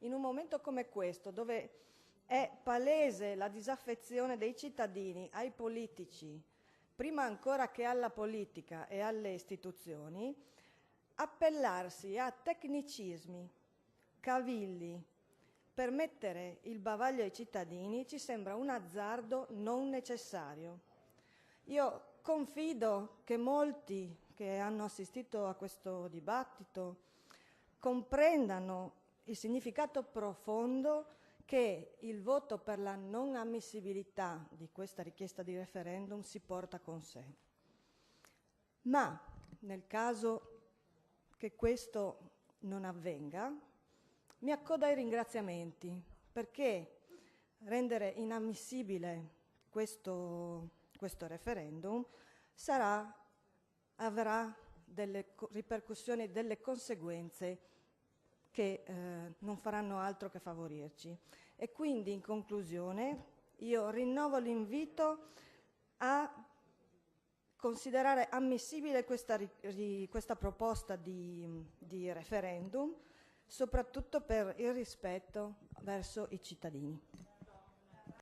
in un momento come questo, dove è palese la disaffezione dei cittadini ai politici, prima ancora che alla politica e alle istituzioni, appellarsi a tecnicismi, cavilli, per mettere il bavaglio ai cittadini ci sembra un azzardo non necessario. Io confido che molti che hanno assistito a questo dibattito comprendano il significato profondo che il voto per la non ammissibilità di questa richiesta di referendum si porta con sé. Ma nel caso che questo non avvenga, mi accodo ai ringraziamenti, perché rendere inammissibile questo referendum avrà delle ripercussioni, delle conseguenze che non faranno altro che favorirci. E quindi, in conclusione, io rinnovo l'invito a considerare ammissibile questa proposta di referendum, soprattutto per il rispetto verso i cittadini.